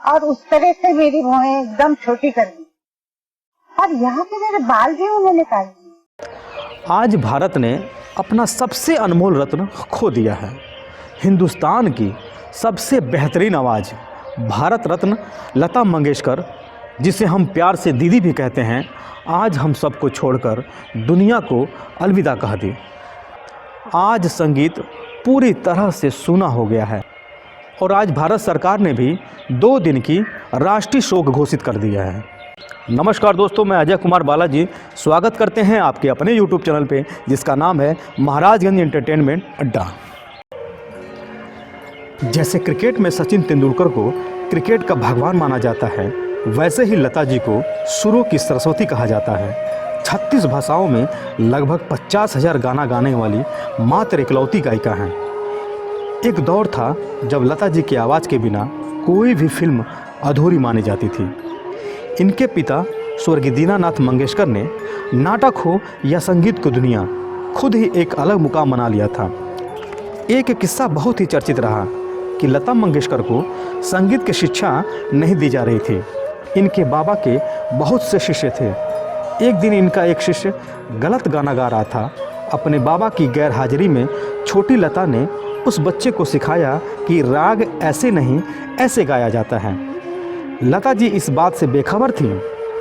और उस तरह से मेरी भौहें एकदम छोटी कर दी और यहाँ पे मेरे बाल भी उन्होंने काट दिए। आज भारत ने अपना सबसे अनमोल रत्न खो दिया है। हिंदुस्तान की सबसे बेहतरीन आवाज़ भारत रत्न लता मंगेशकर, जिसे हम प्यार से दीदी भी कहते हैं, आज हम सबको छोड़कर दुनिया को अलविदा कह दी। आज संगीत पूरी तरह से सूना हो गया है और आज भारत सरकार ने भी 2 दिन की राष्ट्रीय शोक घोषित कर दिया है। नमस्कार दोस्तों, मैं अजय कुमार बालाजी स्वागत करते हैं आपके अपने यूट्यूब चैनल पे, जिसका नाम है महाराजगंज एंटरटेनमेंट अड्डा। जैसे क्रिकेट में सचिन तेंदुलकर को क्रिकेट का भगवान माना जाता है, वैसे ही लता जी को सुरों की सरस्वती कहा जाता है। 36 भाषाओं में लगभग 50,000 गाना गाने वाली मात्र इकलौती गायिका हैं। एक दौर था जब लता जी की आवाज़ के बिना कोई भी फिल्म अधूरी मानी जाती थी। इनके पिता स्वर्गीय दीनानाथ मंगेशकर ने नाटक हो या संगीत की दुनिया खुद ही एक अलग मुकाम बना लिया था। एक किस्सा बहुत ही चर्चित रहा कि लता मंगेशकर को संगीत की शिक्षा नहीं दी जा रही थी। इनके बाबा के बहुत से शिष्य थे। एक दिन इनका एक शिष्य गलत गाना गा रहा था। अपने बाबा की गैर हाजिरी में छोटी लता ने उस बच्चे को सिखाया कि राग ऐसे नहीं ऐसे गाया जाता है। लता जी इस बात से बेखबर थी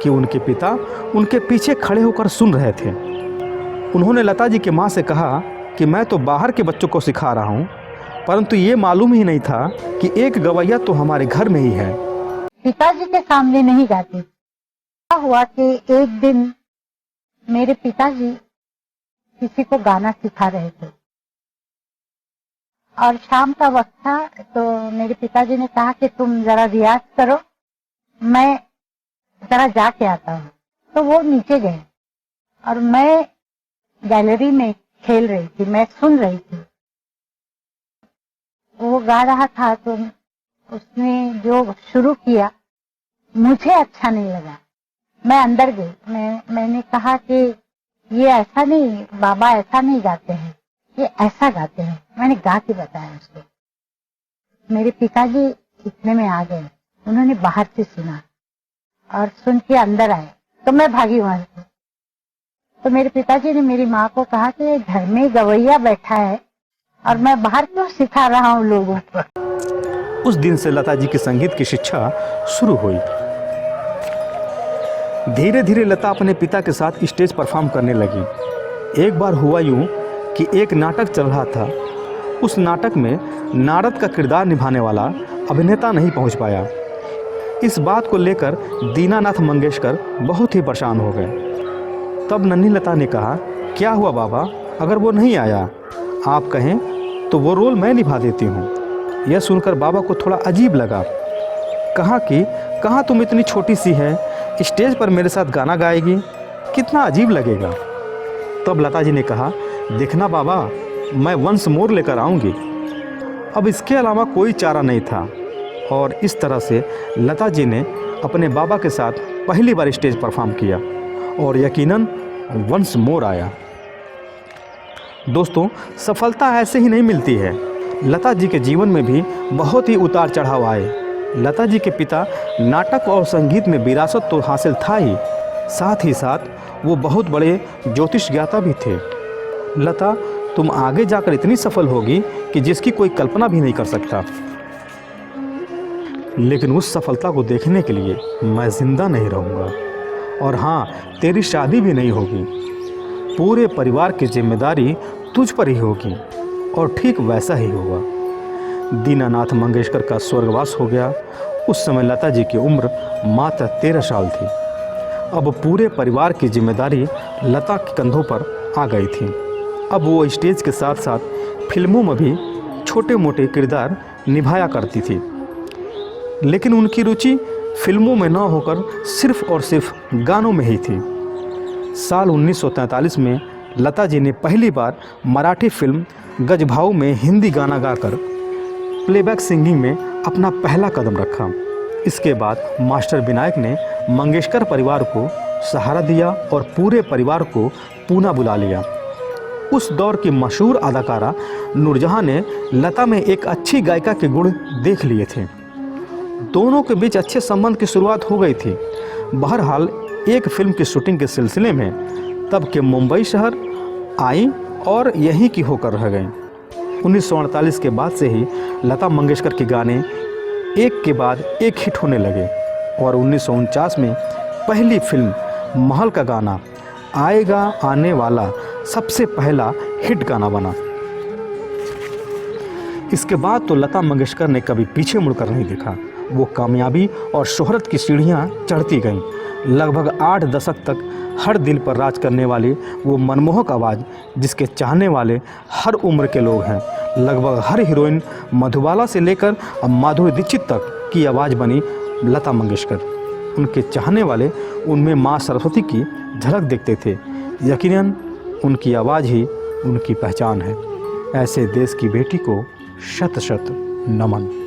कि उनके पिता उनके पीछे खड़े होकर सुन रहे थे। उन्होंने लता जी की माँ से कहा कि मैं तो बाहर के बच्चों को सिखा रहा हूँ, परंतु ये मालूम ही नहीं था कि एक गवैया तो हमारे घर में ही है। पिताजी के सामने नहीं गाती। क्या हुआ कि एक दिन मेरे पिताजी किसी को गाना सिखा रहे थे और शाम का वक्त था, तो मेरे पिताजी ने कहा कि तुम जरा रियाज करो, मैं जरा जाके आता हूँ। तो वो नीचे गए और मैं गैलरी में खेल रही थी, मैं सुन रही थी। वो गा रहा था तो उसने जो शुरू किया मुझे अच्छा नहीं लगा। मैं अंदर गई, मैंने कहा कि ये ऐसा नहीं, बाबा ऐसा नहीं गाते हैं, ये ऐसा गाते हैं। मैंने गा के बताया उसको। मेरे पिताजी इतने में आ गए, उन्होंने बाहर से सुना और सुन के अंदर आए, तो मैं भागी वहां से। तो मेरे पिताजी ने मेरी माँ को कहा कि घर में गवैया बैठा है और मैं बाहर क्यों सिखा रहा हूँ लोगों को। उस दिन से लता जी की संगीत की शिक्षा शुरू हुई। धीरे धीरे लता अपने पिता के साथ स्टेज परफॉर्म करने लगी। एक बार हुआ यूँ कि एक नाटक चल रहा था। उस नाटक में नारद का किरदार निभाने वाला अभिनेता नहीं पहुंच पाया। इस बात को लेकर दीनानाथ मंगेशकर बहुत ही परेशान हो गए। तब नन्ही लता ने कहा, क्या हुआ बाबा, अगर वो नहीं आया, आप कहें तो वो रोल मैं निभा देती हूँ। यह सुनकर बाबा को थोड़ा अजीब लगा। कहा कि कहाँ तुम इतनी छोटी सी है, स्टेज पर मेरे साथ गाना गाएगी, कितना अजीब लगेगा। तब लता जी ने कहा, देखना बाबा, मैं वंस मोर लेकर आऊँगी। अब इसके अलावा कोई चारा नहीं था और इस तरह से लता जी ने अपने बाबा के साथ पहली बार स्टेज परफॉर्म किया और यकीनन वंस मोर आया। दोस्तों, सफलता ऐसे ही नहीं मिलती है। लता जी के जीवन में भी बहुत ही उतार चढ़ाव आए। लता जी के पिता नाटक और संगीत में विरासत तो हासिल था ही, साथ ही साथ वो बहुत बड़े ज्योतिष ज्ञाता भी थे। लता, तुम आगे जाकर इतनी सफल होगी कि जिसकी कोई कल्पना भी नहीं कर सकता। लेकिन उस सफलता को देखने के लिए मैं जिंदा नहीं रहूँगा और हाँ, तेरी शादी भी नहीं होगी। पूरे परिवार की जिम्मेदारी तुझ पर ही होगी और ठीक वैसा ही होगा। दीनानाथ मंगेशकर का स्वर्गवास हो गया। उस समय लता जी की उम्र मात्र 13 साल थी। अब पूरे परिवार की जिम्मेदारी लता के कंधों पर आ गई थी। अब वो स्टेज के साथ साथ फिल्मों में भी छोटे मोटे किरदार निभाया करती थी। लेकिन उनकी रुचि फिल्मों में न होकर सिर्फ और सिर्फ गानों में ही थी। साल 1943 में लता जी ने पहली बार मराठी फिल्म गजभाऊ में हिंदी गाना गाकर प्लेबैक सिंगिंग में अपना पहला कदम रखा। इसके बाद मास्टर विनायक ने मंगेशकर परिवार को सहारा दिया और पूरे परिवार को पूना बुला लिया। उस दौर की मशहूर अदाकारा नूरजहां ने लता में एक अच्छी गायिका के गुण देख लिए थे। दोनों के बीच अच्छे संबंध की शुरुआत हो गई थी। बहरहाल एक फिल्म की शूटिंग के सिलसिले में तब के मुंबई शहर आई और यहीं की होकर रह गई। 1948 के बाद से ही लता मंगेशकर के गाने एक के बाद एक हिट होने लगे और 1949 में पहली फिल्म महल का गाना आएगा आने वाला सबसे पहला हिट गाना बना। इसके बाद तो लता मंगेशकर ने कभी पीछे मुड़कर नहीं देखा। वो कामयाबी और शोहरत की सीढ़ियाँ चढ़ती गईं। लगभग 8 दशक तक हर दिल पर राज करने वाली वो मनमोहक आवाज़, जिसके चाहने वाले हर उम्र के लोग हैं। लगभग हर हीरोइन मधुबाला से लेकर अब माधुरी दीक्षित तक की आवाज़ बनी लता मंगेशकर। उनके चाहने वाले उनमें माँ सरस्वती की झलक देखते थे। यकीनन उनकी आवाज़ ही उनकी पहचान है। ऐसे देश की बेटी को शत शत नमन।